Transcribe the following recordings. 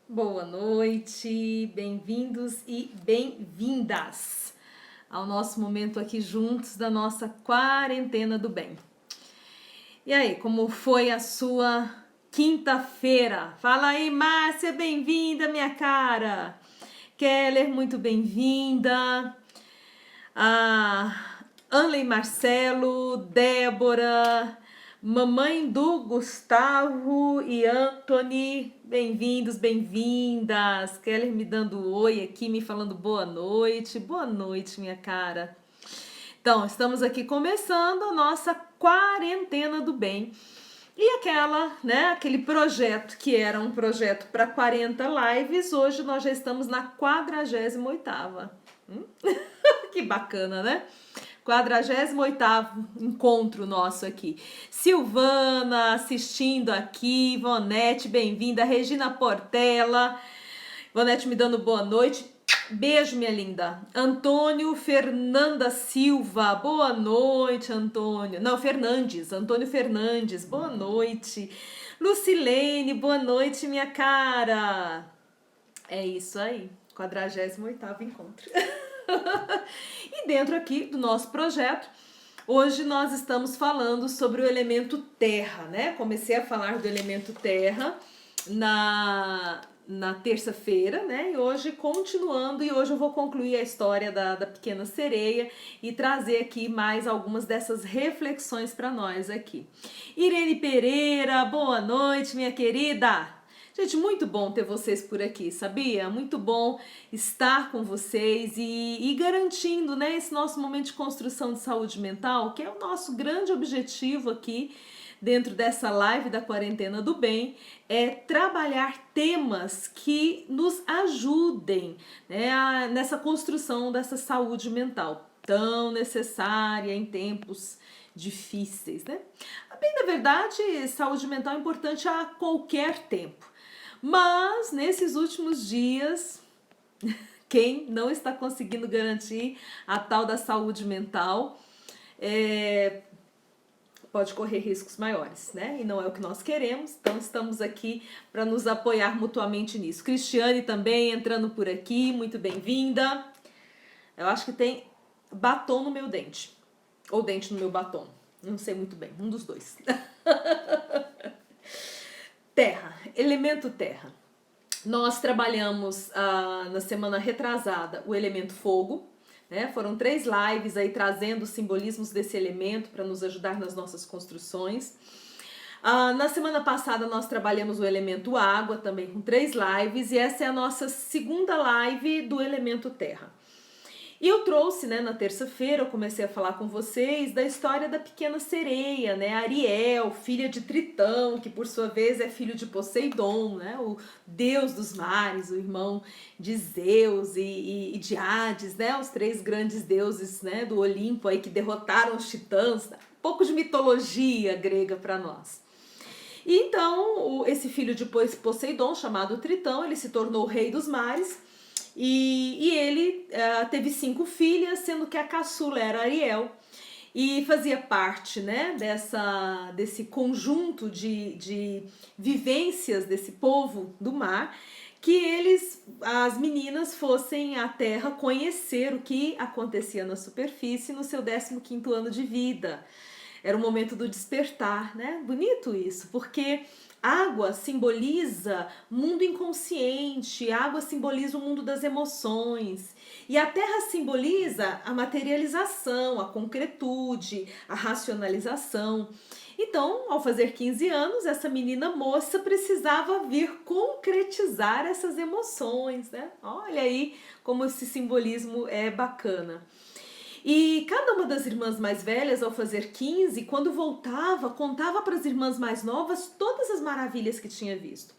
Boa noite, bem-vindos e bem-vindas ao nosso momento aqui juntos da nossa quarentena do bem. E aí, como foi a sua quinta-feira? Fala aí, Márcia, bem-vinda, minha cara. Keller, muito bem-vinda. Anley Marcelo, Débora, mamãe do Gustavo e Anthony, bem-vindos, bem-vindas. Keller me dando oi aqui, me falando boa noite. Boa noite, minha cara. Então, estamos aqui começando a nossa quarentena do bem. E aquele projeto que era um projeto para 40 lives, hoje nós já estamos na 48ª. Que bacana, né? 48º encontro nosso aqui. Silvana assistindo aqui, Ivonete, bem-vinda. Regina Portela, Ivonete me dando boa noite. Beijo, minha linda. Antônio Fernanda Silva, boa noite, Antônio. Não, Fernandes, Antônio Fernandes, boa noite. Lucilene, boa noite, minha cara. É isso aí, 48º encontro. E dentro aqui do nosso projeto, hoje nós estamos falando sobre o elemento terra, né? Comecei a falar do elemento terra na terça-feira, né? E hoje continuando, e hoje eu vou concluir a história da pequena sereia e trazer aqui mais algumas dessas reflexões para nós aqui. Irene Pereira, boa noite, minha querida! Gente, muito bom ter vocês por aqui, sabia? Muito bom estar com vocês e garantindo, né, esse nosso momento de construção de saúde mental, que é o nosso grande objetivo aqui dentro dessa live da quarentena do bem, é trabalhar temas que nos ajudem, né, nessa construção dessa saúde mental tão necessária em tempos difíceis, né? Bem, na verdade, saúde mental é importante a qualquer tempo. Mas nesses últimos dias, quem não está conseguindo garantir a tal da saúde mental pode correr riscos maiores, né? E não é o que nós queremos, então estamos aqui para nos apoiar mutuamente nisso. Cristiane também entrando por aqui, muito bem-vinda. Eu acho que tem batom no meu dente, ou dente no meu batom, não sei muito bem, um dos dois. Terra, elemento terra. Nós trabalhamos na semana retrasada o elemento fogo, né? Foram 3 lives aí trazendo os simbolismos desse elemento para nos ajudar nas nossas construções. Na semana passada nós trabalhamos o elemento água também com 3 lives e essa é a nossa segunda live do elemento terra. E eu trouxe, né, na terça-feira, eu comecei a falar com vocês da história da pequena sereia, né, Ariel, filha de Tritão, que por sua vez é filho de Poseidon, né, o deus dos mares, o irmão de Zeus e de Hades, né, os 3 grandes deuses, né, do Olimpo aí que derrotaram os titãs, né, um pouco de mitologia grega para nós. E então, esse filho de Poseidon, chamado Tritão, ele se tornou o rei dos mares. E ele teve 5 filhas, sendo que a caçula era Ariel. E fazia parte, né, desse conjunto de vivências desse povo do mar, que as meninas fossem à terra conhecer o que acontecia na superfície no seu 15º ano de vida. Era o momento do despertar, né? Bonito isso, porque água simboliza mundo inconsciente, água simboliza o mundo das emoções. E a terra simboliza a materialização, a concretude, a racionalização. Então, ao fazer 15 anos, essa menina moça precisava vir concretizar essas emoções, né? Olha aí como esse simbolismo é bacana. E cada uma das irmãs mais velhas, ao fazer 15, quando voltava, contava para as irmãs mais novas todas as maravilhas que tinha visto.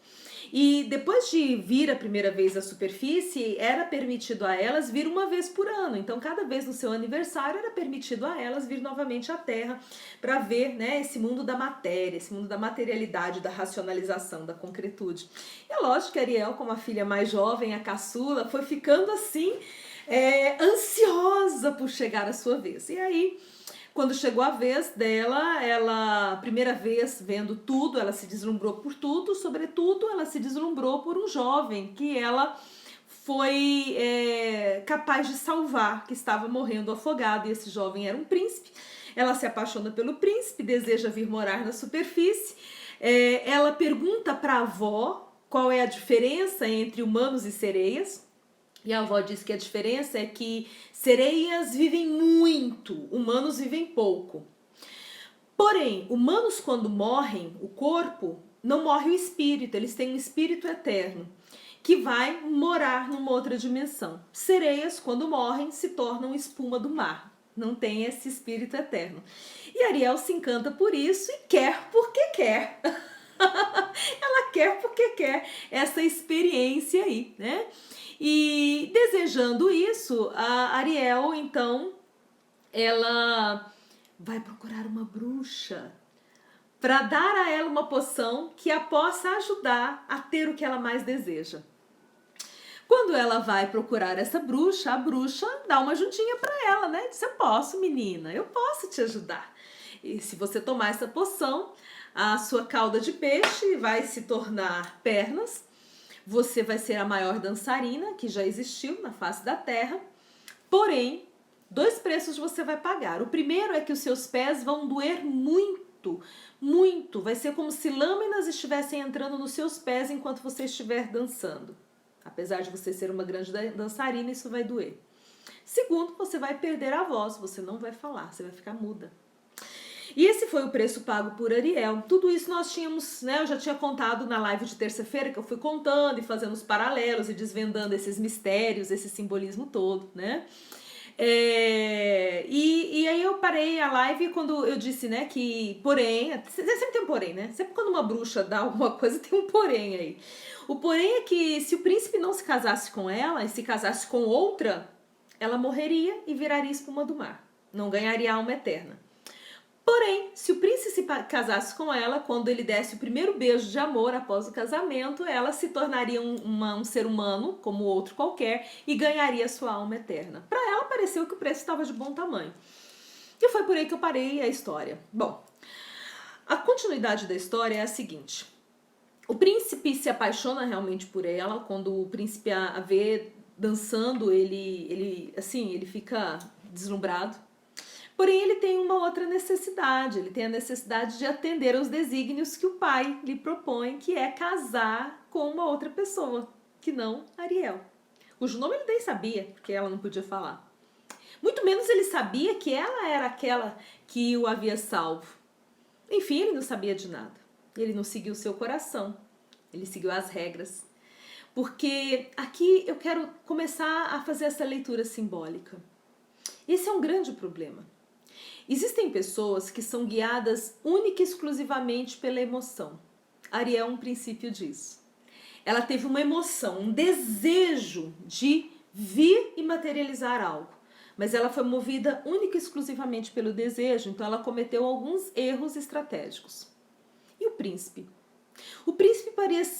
E depois de vir a primeira vez à superfície, era permitido a elas vir uma vez por ano. Então, cada vez no seu aniversário, era permitido a elas vir novamente à Terra para ver, né, esse mundo da matéria, esse mundo da materialidade, da racionalização, da concretude. E é lógico que Ariel, como a filha mais jovem, a caçula, foi ficando assim, ansiosa por chegar a sua vez. E aí, Quando chegou a vez dela, ela, primeira vez vendo tudo, ela se deslumbrou por tudo, sobretudo ela se deslumbrou por um jovem que ela foi capaz de salvar, que estava morrendo afogado, e esse jovem era um príncipe. Ela se apaixona pelo príncipe, deseja vir morar na superfície. Ela pergunta para a avó qual é a diferença entre humanos e sereias. E a avó diz que a diferença é que sereias vivem muito, humanos vivem pouco. Porém, humanos quando morrem, o corpo, não morre o espírito, eles têm um espírito eterno que vai morar numa outra dimensão. Sereias, quando morrem, se tornam espuma do mar, não tem esse espírito eterno. E Ariel se encanta por isso e quer porque quer. Ela quer porque quer essa experiência aí, né? E desejando isso, a Ariel, então, ela vai procurar uma bruxa para dar a ela uma poção que a possa ajudar a ter o que ela mais deseja. Quando ela vai procurar essa bruxa, a bruxa dá uma ajudinha para ela, né? Diz: eu posso, menina, eu posso te ajudar. E se você tomar essa poção, a sua cauda de peixe vai se tornar pernas. Você vai ser a maior dançarina que já existiu na face da terra. Porém, 2 preços você vai pagar. O primeiro é que os seus pés vão doer muito, muito. Vai ser como se lâminas estivessem entrando nos seus pés enquanto você estiver dançando. Apesar de você ser uma grande dançarina, isso vai doer. Segundo, você vai perder a voz, você não vai falar, você vai ficar muda. E esse foi o preço pago por Ariel. Tudo isso nós tínhamos, né? Eu já tinha contado na live de terça-feira, que eu fui contando e fazendo os paralelos e desvendando esses mistérios, esse simbolismo todo, né? E aí eu parei a live quando eu disse, né, que porém, sempre tem um porém, né? Sempre quando uma bruxa dá alguma coisa, tem um porém aí. O porém é que se o príncipe não se casasse com ela e se casasse com outra, ela morreria e viraria espuma do mar. Não ganharia alma eterna. Porém, se o príncipe se casasse com ela, quando ele desse o primeiro beijo de amor após o casamento, ela se tornaria um ser humano, como outro qualquer, e ganharia sua alma eterna. Para ela, pareceu que o preço estava de bom tamanho. E foi por aí que eu parei a história. Bom, a continuidade da história é a seguinte. O príncipe se apaixona realmente por ela. Quando o príncipe a vê dançando, ele fica deslumbrado. Porém, ele tem uma outra necessidade, ele tem a necessidade de atender aos desígnios que o pai lhe propõe, que é casar com uma outra pessoa, que não Ariel, cujo nome ele nem sabia, porque ela não podia falar. Muito menos ele sabia que ela era aquela que o havia salvo. Enfim, ele não sabia de nada. Ele não seguiu o seu coração, ele seguiu as regras. Porque aqui eu quero começar a fazer essa leitura simbólica. Esse é um grande problema. Existem pessoas que são guiadas única e exclusivamente pela emoção. Ariel é um princípio disso. Ela teve uma emoção, um desejo de vir e materializar algo. Mas ela foi movida única e exclusivamente pelo desejo, então ela cometeu alguns erros estratégicos. E o príncipe? O príncipe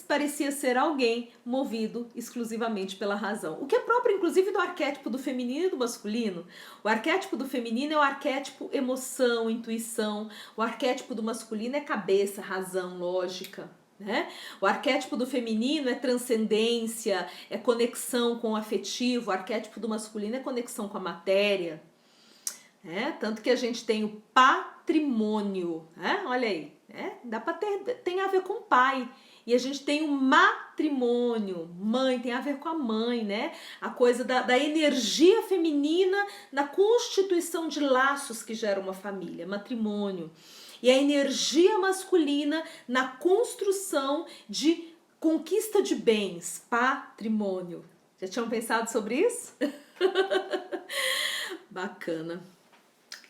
parecia ser alguém movido exclusivamente pela razão. O que é próprio, inclusive, do arquétipo do feminino e do masculino. O arquétipo do feminino é o arquétipo emoção, intuição. O arquétipo do masculino é cabeça, razão, lógica. Né? O arquétipo do feminino é transcendência, é conexão com o afetivo. O arquétipo do masculino é conexão com a matéria. Tanto que a gente tem o patrimônio. Olha aí. Dá para tem a ver com pai. E a gente tem o matrimônio, mãe, tem a ver com a mãe, né? A coisa da energia feminina na constituição de laços que geram uma família, matrimônio. E a energia masculina na construção de conquista de bens, patrimônio. Já tinham pensado sobre isso? Bacana.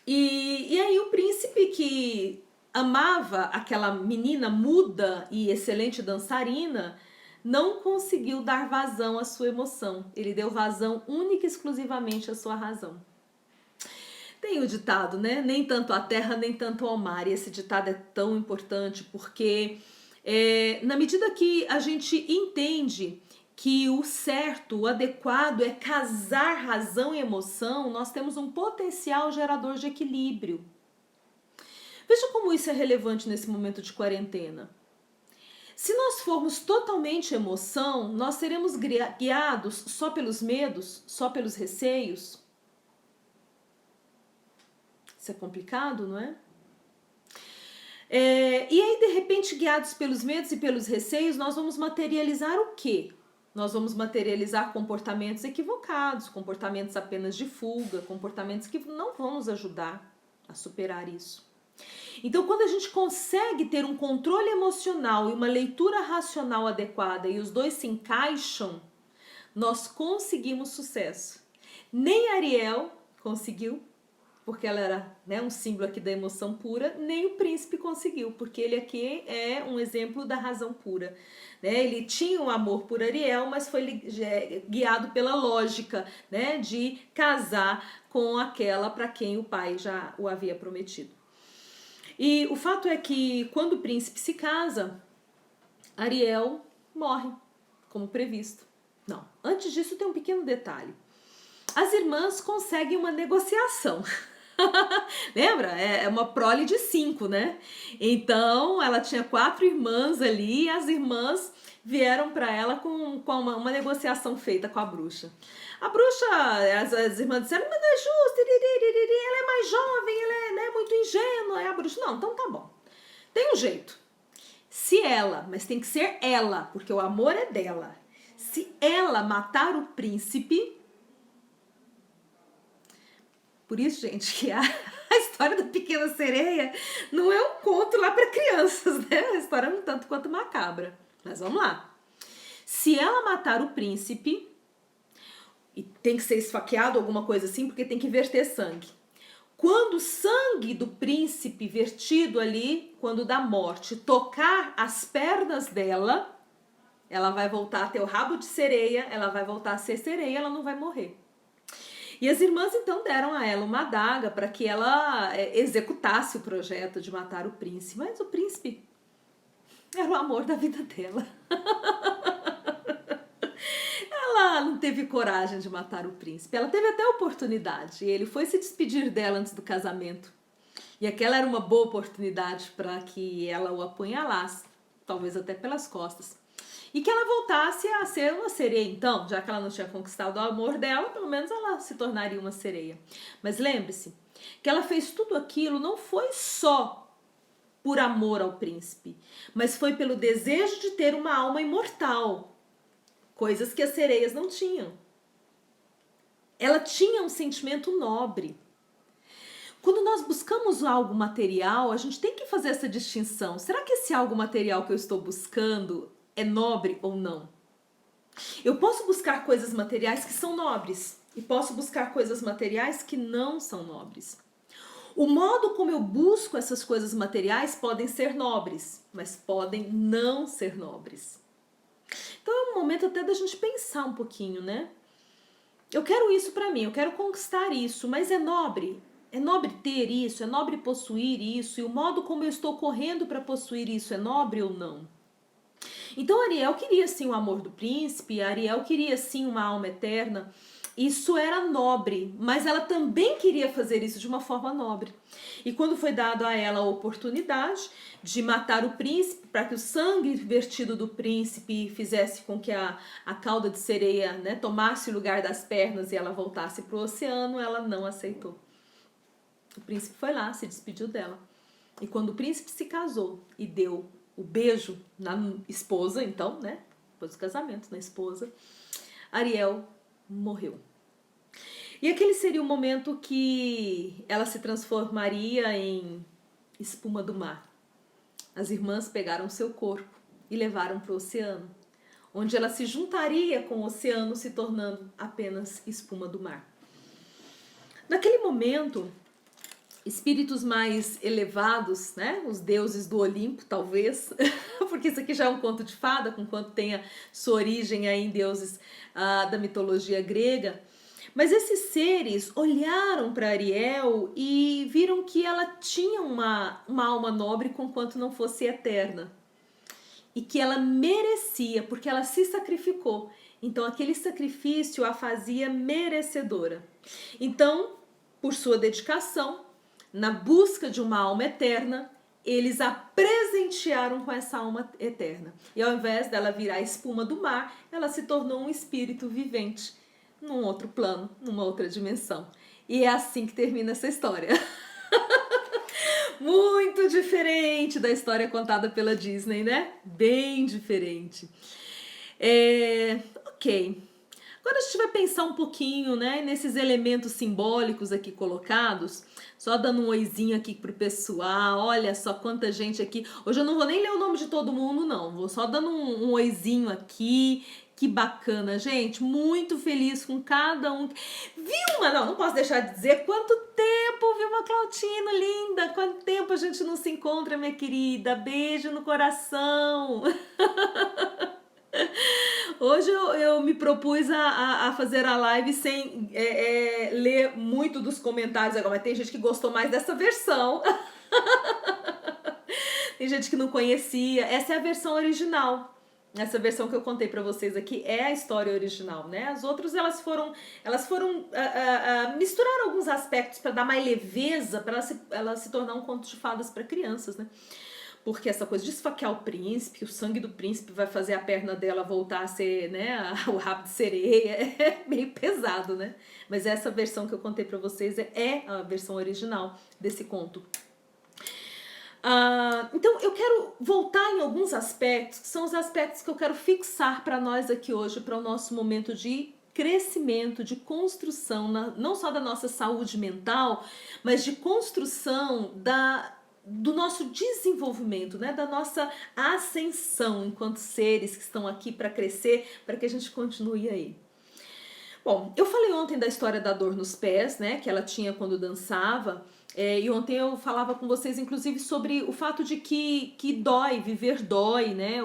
E aí o príncipe que amava aquela menina muda e excelente dançarina, não conseguiu dar vazão à sua emoção. Ele deu vazão única e exclusivamente à sua razão. Tem o ditado, né? Nem tanto à terra, nem tanto ao mar. E esse ditado é tão importante porque na medida que a gente entende que o certo, o adequado é casar razão e emoção, nós temos um potencial gerador de equilíbrio. Veja como isso é relevante nesse momento de quarentena. Se nós formos totalmente emoção, nós seremos guiados só pelos medos, só pelos receios. Isso é complicado, não é? E aí, de repente, guiados pelos medos e pelos receios, nós vamos materializar o quê? Nós vamos materializar comportamentos equivocados, comportamentos apenas de fuga, comportamentos que não vão nos ajudar a superar isso. Então, quando a gente consegue ter um controle emocional e uma leitura racional adequada e os dois se encaixam, nós conseguimos sucesso. Nem Ariel conseguiu, porque ela era, né, um símbolo aqui da emoção pura, nem o príncipe conseguiu, porque ele aqui é um exemplo da razão pura. Né? Ele tinha um amor por Ariel, mas foi guiado pela lógica, né, de casar com aquela para quem o pai já o havia prometido. E o fato é que quando o príncipe se casa, Ariel morre, como previsto. Não, antes disso tem um pequeno detalhe. As irmãs conseguem uma negociação. Lembra? É uma prole de 5, né? Então, ela tinha 4 irmãs ali e as irmãs vieram para ela com uma negociação feita com a bruxa. A bruxa, as irmãs disseram, mas não é justo, ela é mais jovem, ela é, né, muito ingênua. Aí a bruxa, não, então tá bom. Tem um jeito. Se ela, mas tem que ser ela, porque o amor é dela. Se ela matar o príncipe... Por isso, gente, que a história da Pequena Sereia não é um conto lá para crianças, né? A história é um tanto quanto macabra. Mas vamos lá. Se ela matar o príncipe, e tem que ser esfaqueado, alguma coisa assim, porque tem que verter sangue. Quando o sangue do príncipe vertido ali, quando da morte, tocar as pernas dela, ela vai voltar a ter o rabo de sereia, ela vai voltar a ser sereia, ela não vai morrer. E as irmãs então deram a ela uma adaga para que ela executasse o projeto de matar o príncipe. Mas o príncipe era o amor da vida dela. Ela não teve coragem de matar o príncipe. Ela teve até a oportunidade. E ele foi se despedir dela antes do casamento. E aquela era uma boa oportunidade para que ela o apunhalasse, talvez até pelas costas. E que ela voltasse a ser uma sereia, então, já que ela não tinha conquistado o amor dela, pelo menos ela se tornaria uma sereia. Mas lembre-se que ela fez tudo aquilo não foi só por amor ao príncipe, mas foi pelo desejo de ter uma alma imortal, coisas que as sereias não tinham. Ela tinha um sentimento nobre. Quando nós buscamos algo material, a gente tem que fazer essa distinção. Será que esse algo material que eu estou buscando é nobre ou não? Eu posso buscar coisas materiais que são nobres e posso buscar coisas materiais que não são nobres. O modo como eu busco essas coisas materiais podem ser nobres, mas podem não ser nobres. Então é um momento até da gente pensar um pouquinho, né? Eu quero isso para mim, eu quero conquistar isso, mas é nobre? É nobre ter isso? É nobre possuir isso? E o modo como eu estou correndo para possuir isso é nobre ou não? Então Ariel queria sim o amor do príncipe, Ariel queria sim uma alma eterna, isso era nobre, mas ela também queria fazer isso de uma forma nobre. E quando foi dado a ela a oportunidade de matar o príncipe, para que o sangue vertido do príncipe fizesse com que a cauda de sereia, né, tomasse o lugar das pernas e ela voltasse para o oceano, ela não aceitou. O príncipe foi lá, se despediu dela. E quando o príncipe se casou e deu o beijo na esposa, então, né? Depois do casamento, na esposa, Ariel morreu. E aquele seria o momento que ela se transformaria em espuma do mar. As irmãs pegaram seu corpo e levaram para o oceano, onde ela se juntaria com o oceano, se tornando apenas espuma do mar. Naquele momento, espíritos mais elevados, né? Os deuses do Olimpo, talvez, porque isso aqui já é um conto de fada, com quanto tenha sua origem aí em deuses da mitologia grega. Mas esses seres olharam para Ariel e viram que ela tinha uma alma nobre, conquanto não fosse eterna. E que ela merecia, porque ela se sacrificou. Então aquele sacrifício a fazia merecedora. Então, por sua dedicação, na busca de uma alma eterna, eles a presentearam com essa alma eterna. E ao invés dela virar espuma do mar, ela se tornou um espírito vivente num outro plano, numa outra dimensão. E é assim que termina essa história. Muito diferente da história contada pela Disney, né? Bem diferente. Ok. Agora a gente vai pensar um pouquinho, né, nesses elementos simbólicos aqui colocados. Só dando um oizinho aqui pro pessoal. Olha só quanta gente aqui. Hoje eu não vou nem ler o nome de todo mundo, não. Vou só dando um oizinho aqui. Que bacana, gente. Muito feliz com cada um. Vilma, não posso deixar de dizer quanto tempo, Vilma Clautino, linda. Quanto tempo a gente não se encontra, minha querida. Beijo no coração. Hoje eu me propus a fazer a live sem ler muito dos comentários agora, mas tem gente que gostou mais dessa versão. Tem gente que não conhecia. Essa é a versão original. Essa versão que eu contei pra vocês aqui é a história original, né? As outras elas foram misturar alguns aspectos para dar mais leveza, para ela se tornar um conto de fadas para crianças, né? Porque essa coisa de esfaquear o príncipe, o sangue do príncipe vai fazer a perna dela voltar a ser, né, o rabo de sereia, é meio pesado, né? Mas essa versão que eu contei pra vocês é a versão original desse conto. Então eu quero voltar em alguns aspectos, que são os aspectos que eu quero fixar para nós aqui hoje, para o nosso momento de crescimento, de construção, não só da nossa saúde mental, mas de construção do nosso desenvolvimento, né? Da nossa ascensão enquanto seres que estão aqui para crescer, para que a gente continue aí. Bom, eu falei ontem da história da dor nos pés, né? Que ela tinha quando dançava. E ontem eu falava com vocês, inclusive, sobre o fato de que dói, viver dói, né?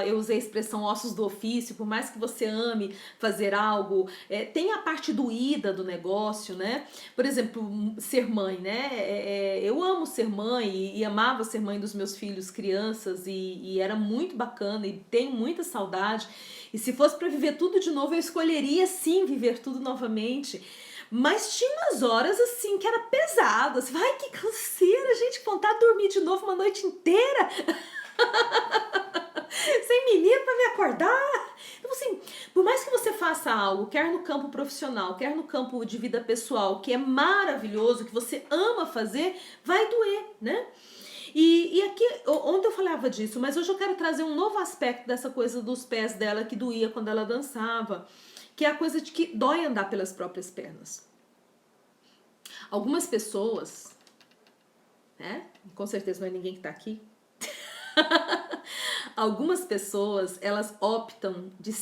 Eu usei a expressão ossos do ofício, por mais que você ame fazer algo, tem a parte doída do negócio, né? Por exemplo, ser mãe, né? Eu amo ser mãe e amava ser mãe dos meus filhos, crianças, e era muito bacana e tenho muita saudade. E se fosse para viver tudo de novo, eu escolheria sim viver tudo novamente. Mas tinha umas horas assim que era pesado. Assim, ai, que canseira, gente, vontade de dormir de novo uma noite inteira. Sem menino pra me acordar. Então, assim, por mais que você faça algo, quer no campo profissional, quer no campo de vida pessoal, que é maravilhoso, que você ama fazer, vai doer, né? E aqui, ontem eu falava disso, mas hoje eu quero trazer um novo aspecto dessa coisa dos pés dela que doía quando ela dançava, que é a coisa de que dói andar pelas próprias pernas. Algumas pessoas, né? Com certeza não é ninguém que tá aqui. Algumas pessoas, elas optam de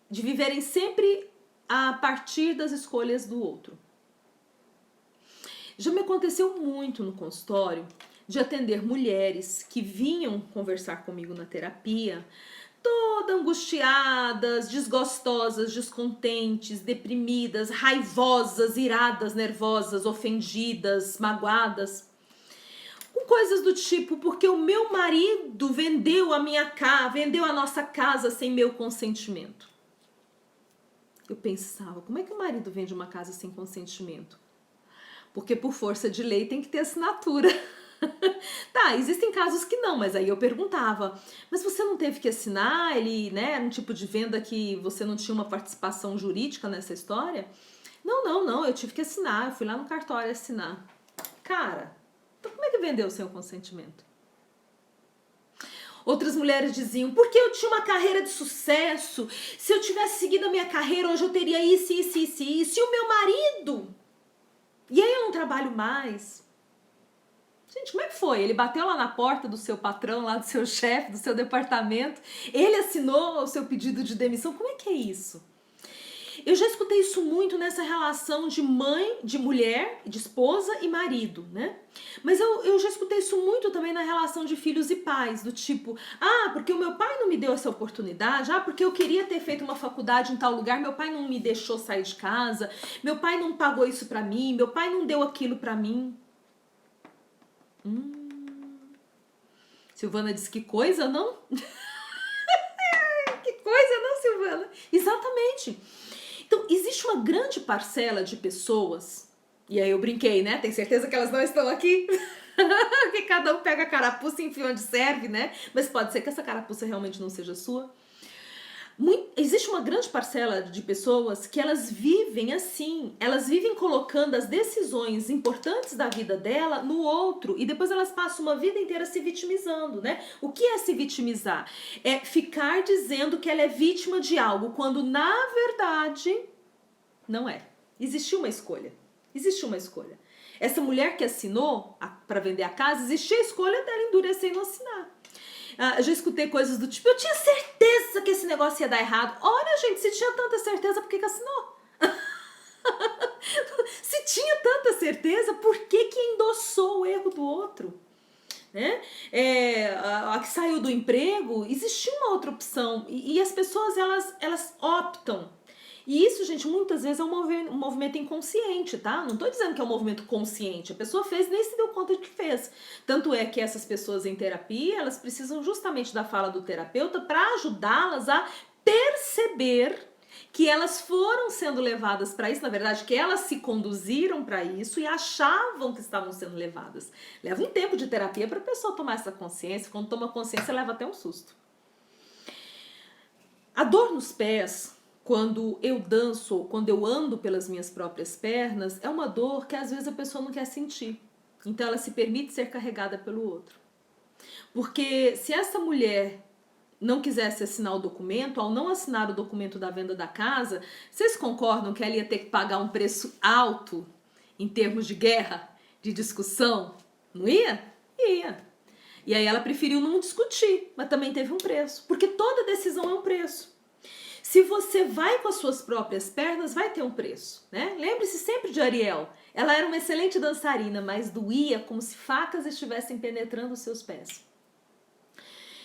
viverem sempre a partir das escolhas do outro. Já me aconteceu muito no consultório de atender mulheres que vinham conversar comigo na terapia, todas angustiadas, desgostosas, descontentes, deprimidas, raivosas, iradas, nervosas, ofendidas, magoadas, com coisas do tipo, porque o meu marido vendeu a nossa casa sem meu consentimento. Eu pensava, como é que o marido vende uma casa sem consentimento? Porque por força de lei tem que ter assinatura. Tá, existem casos que não, mas aí eu perguntava, mas você não teve que assinar? Ele, né, era um tipo de venda que você não tinha uma participação jurídica nessa história? Não, eu tive que assinar, eu fui lá no cartório assinar. Cara, então como é que vendeu sem o consentimento? Outras mulheres diziam, porque eu tinha uma carreira de sucesso, se eu tivesse seguido a minha carreira, hoje eu teria isso. E o meu marido? E aí eu não trabalho mais. Gente, como é que foi? Ele bateu lá na porta do seu patrão, lá do seu chefe, do seu departamento, ele assinou o seu pedido de demissão, como é que é isso? Eu já escutei isso muito nessa relação de mãe, de mulher, de esposa e marido, né? Mas eu já escutei isso muito também na relação de filhos e pais, do tipo, porque o meu pai não me deu essa oportunidade, porque eu queria ter feito uma faculdade em tal lugar, meu pai não me deixou sair de casa, meu pai não pagou isso pra mim, meu pai não deu aquilo pra mim. Silvana disse, que coisa, não? Que coisa, não, Silvana? Exatamente. Então, existe uma grande parcela de pessoas, E aí eu brinquei, né? Tem certeza que elas não estão aqui? Que cada um pega a carapuça e enfia onde serve, né? Mas pode ser que essa carapuça realmente não seja sua. Existe uma grande parcela de pessoas que elas vivem assim, elas vivem colocando as decisões importantes da vida dela no outro e depois elas passam uma vida inteira se vitimizando, né? O que é se vitimizar? É ficar dizendo que ela é vítima de algo quando na verdade não é. Existiu uma escolha. Existiu uma escolha. Essa mulher que assinou para vender a casa, existia a escolha dela endurecer e não assinar. Eu já escutei coisas do tipo, eu tinha certeza que esse negócio ia dar errado. Olha, gente, se tinha tanta certeza, por que assinou? Se tinha tanta certeza, por que endossou o erro do outro? Né? A que saiu do emprego, existia uma outra opção. E as pessoas, elas optam. E isso, gente, muitas vezes é um movimento inconsciente, tá? Não tô dizendo que é um movimento consciente. A pessoa fez e nem se deu conta de que fez. Tanto é que essas pessoas em terapia, elas precisam justamente da fala do terapeuta para ajudá-las a perceber que elas foram sendo levadas para isso, na verdade, que elas se conduziram para isso e achavam que estavam sendo levadas. Leva um tempo de terapia para a pessoa tomar essa consciência. Quando toma consciência, leva até um susto. A dor nos pés, quando eu danço, quando eu ando pelas minhas próprias pernas, é uma dor que às vezes a pessoa não quer sentir. Então ela se permite ser carregada pelo outro. Porque se essa mulher não quisesse assinar o documento, ao não assinar o documento da venda da casa, vocês concordam que ela ia ter que pagar um preço alto em termos de guerra, de discussão? Não ia? Ia. E aí ela preferiu não discutir, mas também teve um preço. Porque toda decisão é um preço. Se você vai com as suas próprias pernas, vai ter um preço, né? Lembre-se sempre de Ariel. Ela era uma excelente dançarina, mas doía como se facas estivessem penetrando os seus pés.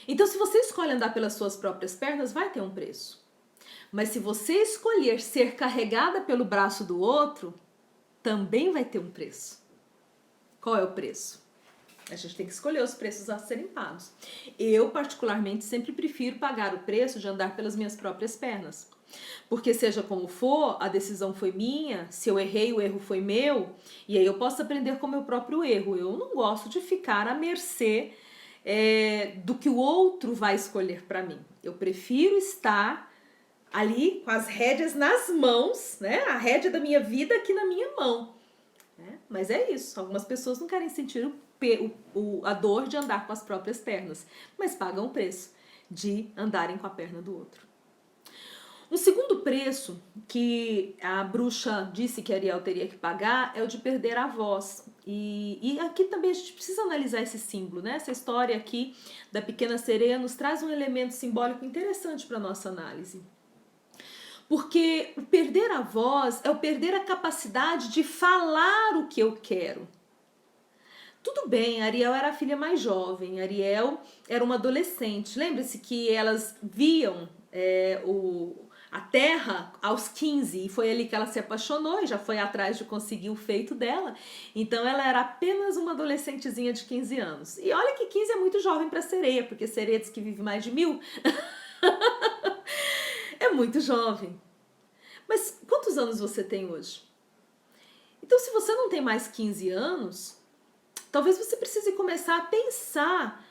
Então, se você escolhe andar pelas suas próprias pernas, vai ter um preço. Mas se você escolher ser carregada pelo braço do outro, também vai ter um preço. Qual é o preço? A gente tem que escolher os preços a serem pagos. Eu, particularmente, sempre prefiro pagar o preço de andar pelas minhas próprias pernas. Porque seja como for, a decisão foi minha, se eu errei, o erro foi meu, e aí eu posso aprender com o meu próprio erro. Eu não gosto de ficar à mercê do que o outro vai escolher para mim. Eu prefiro estar ali com as rédeas nas mãos, né? A rédea da minha vida aqui na minha mão. Né? Mas é isso, algumas pessoas não querem sentir a dor de andar com as próprias pernas, mas pagam o preço de andarem com a perna do outro. Um segundo preço que a bruxa disse que Ariel teria que pagar é o de perder a voz. E aqui também a gente precisa analisar esse símbolo, né? Essa história aqui da pequena sereia nos traz um elemento simbólico interessante para a nossa análise. Porque o perder a voz é o perder a capacidade de falar o que eu quero. Tudo bem, Ariel era a filha mais jovem, Ariel era uma adolescente. Lembre-se que elas viam a terra aos 15 e foi ali que ela se apaixonou e já foi atrás de conseguir o feito dela. Então ela era apenas uma adolescentezinha de 15 anos. E olha que 15 é muito jovem para sereia, porque sereia diz que vive mais de 1000. É muito jovem. Mas quantos anos você tem hoje? Então, se você não tem mais 15 anos, talvez você precise começar a pensar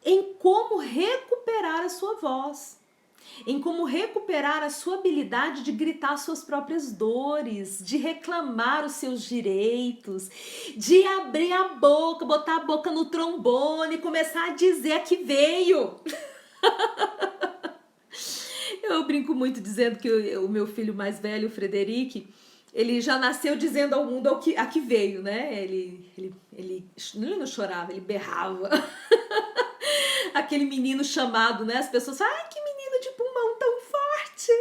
em como recuperar a sua voz, em como recuperar a sua habilidade de gritar suas próprias dores, de reclamar os seus direitos, de abrir a boca, botar a boca no trombone e começar a dizer a que veio. Eu brinco muito dizendo que o meu filho mais velho, o Frederic, ele já nasceu dizendo ao mundo a que veio, né? Ele não chorava, ele berrava. Aquele menino chamado, né? As pessoas falam, ai, que menino de pulmão tão forte.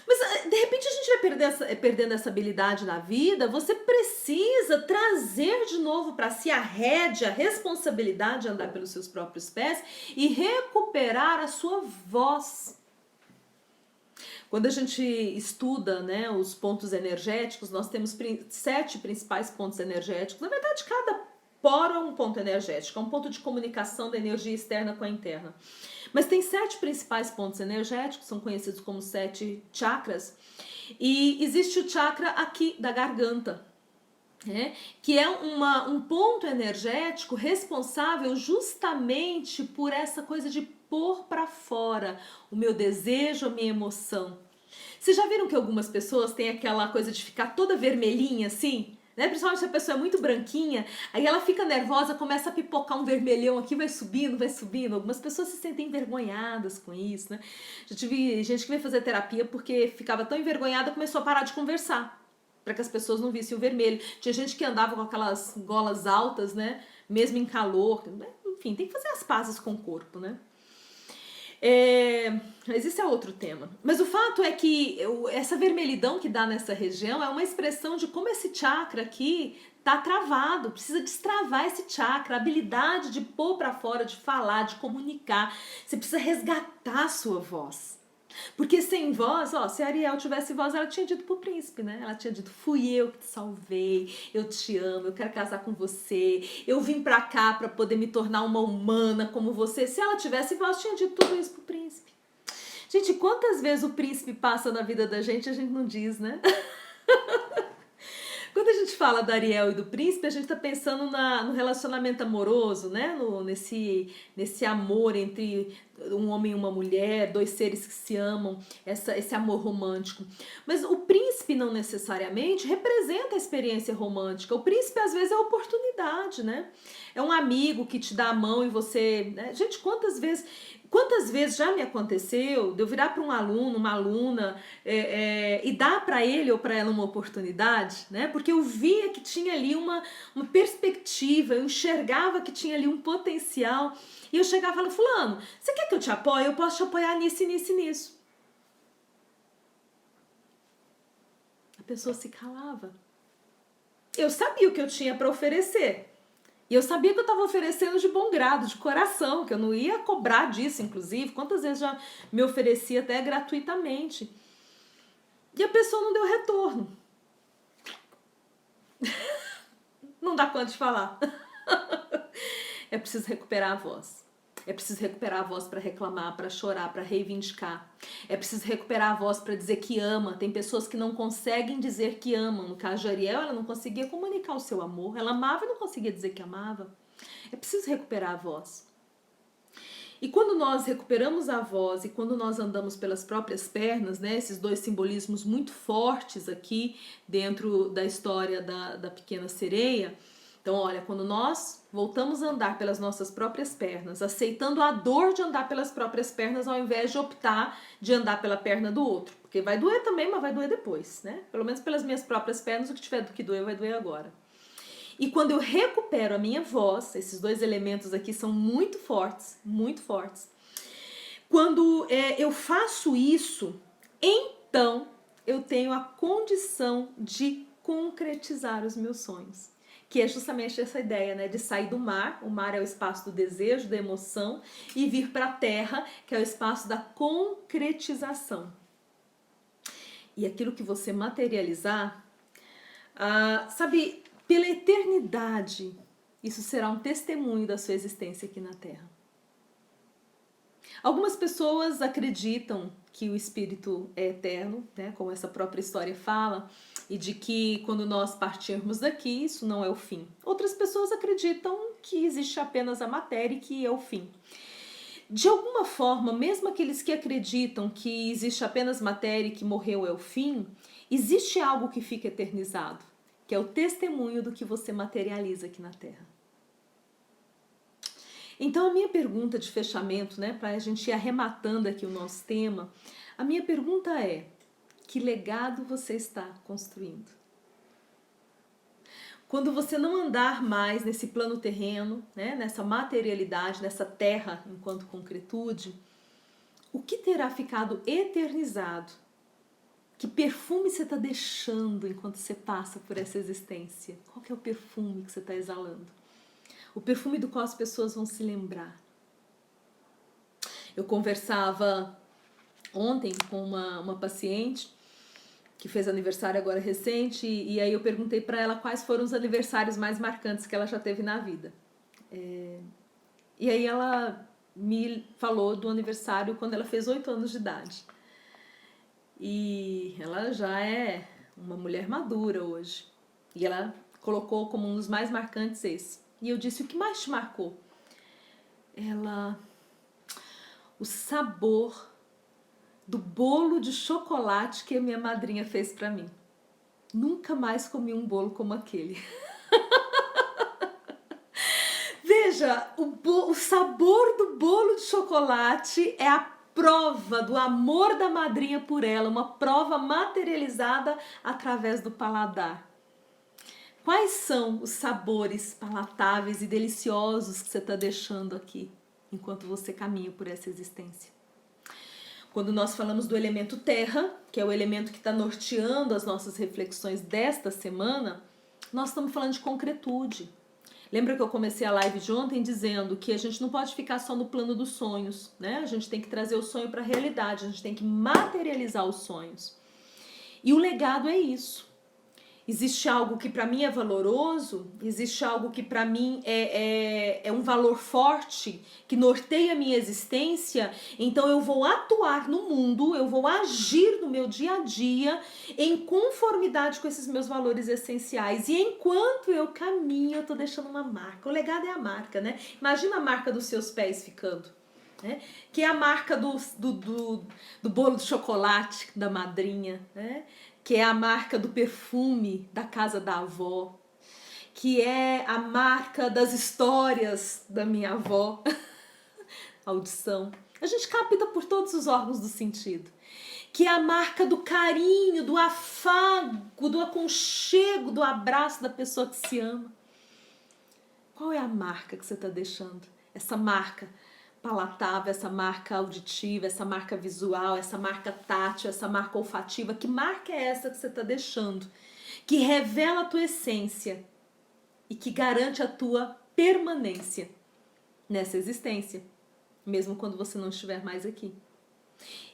Mas, de repente, a gente vai perdendo essa habilidade na vida. Você precisa trazer de novo para si a rédea, a responsabilidade de andar pelos seus próprios pés e recuperar a sua voz. Quando a gente estuda, né, os pontos energéticos, nós temos 7 principais pontos energéticos. Na verdade, cada Poro é um ponto energético, é um ponto de comunicação da energia externa com a interna. Mas tem 7 principais pontos energéticos, são conhecidos como 7 chakras, e existe o chakra aqui da garganta, né? Que é um ponto energético responsável justamente por essa coisa de pôr para fora o meu desejo, a minha emoção. Vocês já viram que algumas pessoas têm aquela coisa de ficar toda vermelhinha assim? Né? Principalmente se a pessoa é muito branquinha, aí ela fica nervosa, começa a pipocar um vermelhão aqui, vai subindo, vai subindo. Algumas pessoas se sentem envergonhadas com isso, né? Já tive gente que veio fazer terapia porque ficava tão envergonhada, começou a parar de conversar, para que as pessoas não vissem o vermelho. Tinha gente que andava com aquelas golas altas, né? Mesmo em calor, né? Enfim, tem que fazer as pazes com o corpo, né? Mas esse é outro tema. Mas o fato é que essa vermelhidão que dá nessa região é uma expressão de como esse chakra aqui tá travado, precisa destravar esse chakra, a habilidade de pôr para fora, de falar, de comunicar. Você precisa resgatar a sua voz. Porque sem voz, ó, se a Ariel tivesse voz, ela tinha dito pro príncipe, né? Ela tinha dito, fui eu que te salvei, eu te amo, eu quero casar com você, eu vim pra cá pra poder me tornar uma humana como você. Se ela tivesse voz, tinha dito tudo isso pro príncipe. Gente, quantas vezes o príncipe passa na vida da gente e a gente não diz, né? Quando a gente fala da Ariel e do príncipe, a gente está pensando no relacionamento amoroso, né? Nesse amor entre um homem e uma mulher, dois seres que se amam, esse amor romântico. Mas o príncipe não necessariamente representa a experiência romântica. O príncipe às vezes é oportunidade, né? É um amigo que te dá a mão e você... Né? Gente, quantas vezes já me aconteceu de eu virar para um aluno, uma aluna e dar para ele ou para ela uma oportunidade, né? Porque eu via que tinha ali uma perspectiva, eu enxergava que tinha ali um potencial e eu chegava e falava, fulano, você quer que eu te apoie? Eu posso te apoiar nisso, nisso e nisso. A pessoa se calava. Eu sabia o que eu tinha para oferecer. E eu sabia que eu estava oferecendo de bom grado, de coração, que eu não ia cobrar disso, inclusive. Quantas vezes já me oferecia até gratuitamente. E a pessoa não deu retorno. Não dá conta de falar. É preciso recuperar a voz. É preciso recuperar a voz para reclamar, para chorar, para reivindicar. É preciso recuperar a voz para dizer que ama. Tem pessoas que não conseguem dizer que amam. No caso de Ariel, ela não conseguia comunicar o seu amor. Ela amava e não conseguia dizer que amava. É preciso recuperar a voz. E quando nós recuperamos a voz e quando nós andamos pelas próprias pernas, né, esses dois simbolismos muito fortes aqui dentro da história da pequena sereia. Então, olha, quando nós voltamos a andar pelas nossas próprias pernas, aceitando a dor de andar pelas próprias pernas ao invés de optar de andar pela perna do outro. Porque vai doer também, mas vai doer depois, né? Pelo menos pelas minhas próprias pernas, o que tiver do que doer vai doer agora. E quando eu recupero a minha voz, esses dois elementos aqui são muito fortes, muito fortes. Quando eu faço isso, então eu tenho a condição de concretizar os meus sonhos. Que é justamente essa ideia, né, de sair do mar. O mar é o espaço do desejo, da emoção, e vir para a terra, que é o espaço da concretização. E aquilo que você materializar, sabe, pela eternidade, isso será um testemunho da sua existência aqui na Terra. Algumas pessoas acreditam que o espírito é eterno, né, como essa própria história fala, e de que quando nós partirmos daqui, isso não é o fim. Outras pessoas acreditam que existe apenas a matéria e que é o fim. De alguma forma, mesmo aqueles que acreditam que existe apenas matéria e que morreu é o fim, existe algo que fica eternizado, que é o testemunho do que você materializa aqui na Terra. Então a minha pergunta de fechamento, né, para a gente ir arrematando aqui o nosso tema, a minha pergunta é: que legado você está construindo? Quando você não andar mais nesse plano terreno, né, nessa materialidade, nessa terra enquanto concretude, o que terá ficado eternizado? Que perfume você está deixando enquanto você passa por essa existência? Qual que é o perfume que você está exalando? O perfume do qual as pessoas vão se lembrar. Eu conversava ontem com uma paciente que fez aniversário agora recente, e aí eu perguntei para ela quais foram os aniversários mais marcantes que ela já teve na vida. E aí ela me falou do aniversário quando ela fez 8 anos de idade. E ela já é uma mulher madura hoje. E ela colocou como um dos mais marcantes esse. E eu disse, o que mais te marcou? Ela... O sabor do bolo de chocolate que a minha madrinha fez para mim. Nunca mais comi um bolo como aquele. Veja, o sabor do bolo de chocolate é a prova do amor da madrinha por ela, uma prova materializada através do paladar. Quais são os sabores palatáveis e deliciosos que você está deixando aqui, enquanto você caminha por essa existência? Quando nós falamos do elemento terra, que é o elemento que está norteando as nossas reflexões desta semana, nós estamos falando de concretude. Lembra que eu comecei a live de ontem dizendo que a gente não pode ficar só no plano dos sonhos, né? A gente tem que trazer o sonho para a realidade, a gente tem que materializar os sonhos. E o legado é isso. Existe algo que para mim é valoroso, existe algo que para mim é um valor forte, que norteia a minha existência, então eu vou atuar no mundo, eu vou agir no meu dia a dia em conformidade com esses meus valores essenciais. E enquanto eu caminho, eu tô deixando uma marca. O legado é a marca, né? Imagina a marca dos seus pés ficando. Né? Que é a marca do bolo de chocolate da madrinha, né? Que é a marca do perfume da casa da avó, que é a marca das histórias da minha avó, audição. A gente capta por todos os órgãos do sentido. Que é a marca do carinho, do afago, do aconchego, do abraço da pessoa que se ama. Qual é a marca que você está deixando? Essa marca palatável, essa marca auditiva, essa marca visual, essa marca tátil, essa marca olfativa. Que marca é essa que você está deixando? Que revela a tua essência e que garante a tua permanência nessa existência, mesmo quando você não estiver mais aqui.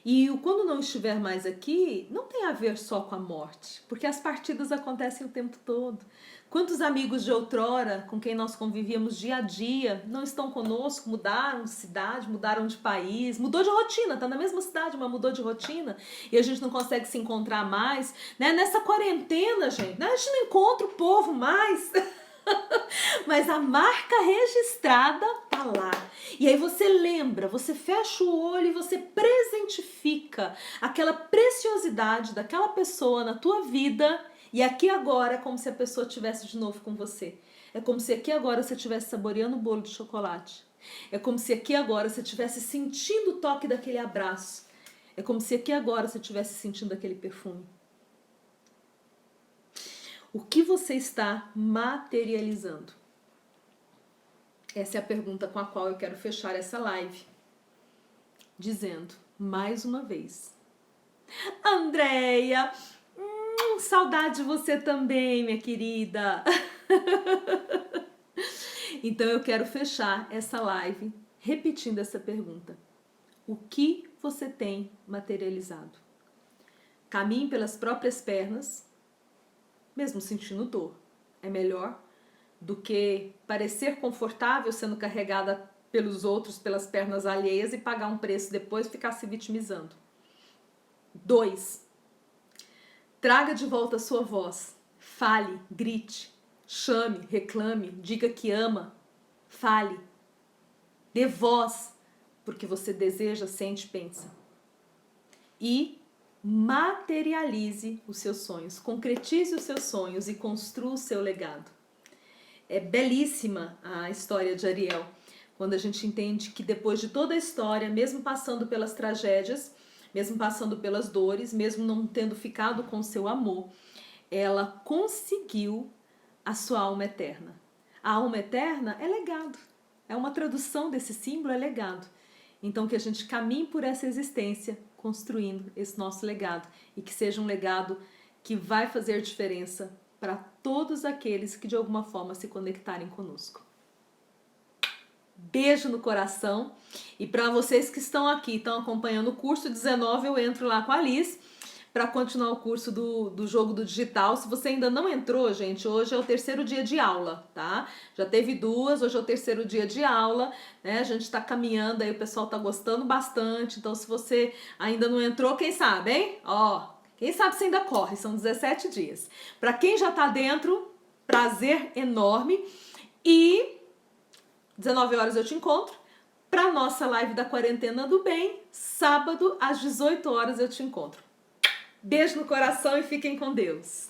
E o quando não estiver mais aqui não tem a ver só com a morte, porque as partidas acontecem o tempo todo. Quantos amigos de outrora, com quem nós convivíamos dia a dia, não estão conosco, mudaram de cidade, mudaram de país, mudou de rotina, tá na mesma cidade, mas mudou de rotina, e a gente não consegue se encontrar mais, né? Nessa quarentena, gente, né? A gente não encontra o povo mais. Mas a marca registrada tá lá. E aí você lembra, você fecha o olho e você presentifica aquela preciosidade daquela pessoa na tua vida. E aqui agora é como se a pessoa estivesse de novo com você. É como se aqui agora você estivesse saboreando o bolo de chocolate. É como se aqui agora você estivesse sentindo o toque daquele abraço. É como se aqui agora você estivesse sentindo aquele perfume. O que você está materializando? Essa é a pergunta com a qual eu quero fechar essa live. Dizendo, mais uma vez. Andréia, saudade de você também, minha querida. Então eu quero fechar essa live repetindo essa pergunta. O que você tem materializado? Caminhe pelas próprias pernas, mesmo sentindo dor. É melhor do que parecer confortável sendo carregada pelos outros, pelas pernas alheias e pagar um preço depois e ficar se vitimizando. 2. Traga de volta a sua voz. Fale, grite, chame, reclame, diga que ama. Fale. Dê voz porque você deseja, sente, pensa. E materialize os seus sonhos, concretize os seus sonhos e construa o seu legado. É belíssima a história de Ariel, quando a gente entende que depois de toda a história, mesmo passando pelas tragédias, mesmo passando pelas dores, mesmo não tendo ficado com seu amor, ela conseguiu a sua alma eterna. A alma eterna é legado, é uma tradução desse símbolo, é legado. Então que a gente caminhe por essa existência construindo esse nosso legado e que seja um legado que vai fazer diferença para todos aqueles que de alguma forma se conectarem conosco. Beijo no coração. E para vocês que estão aqui, estão acompanhando o curso 19, eu entro lá com a Liz para continuar o curso do jogo do digital. Se você ainda não entrou, gente, hoje é o terceiro dia de aula, tá? Já teve duas, hoje é o terceiro dia de aula, né? A gente tá caminhando aí, o pessoal tá gostando bastante. Então, se você ainda não entrou, quem sabe, hein? Ó, quem sabe você ainda corre, são 17 dias. Para quem já tá dentro, prazer enorme. E 19 horas eu te encontro. Para nossa live da Quarentena do Bem, sábado às 18 horas eu te encontro. Beijo no coração e fiquem com Deus.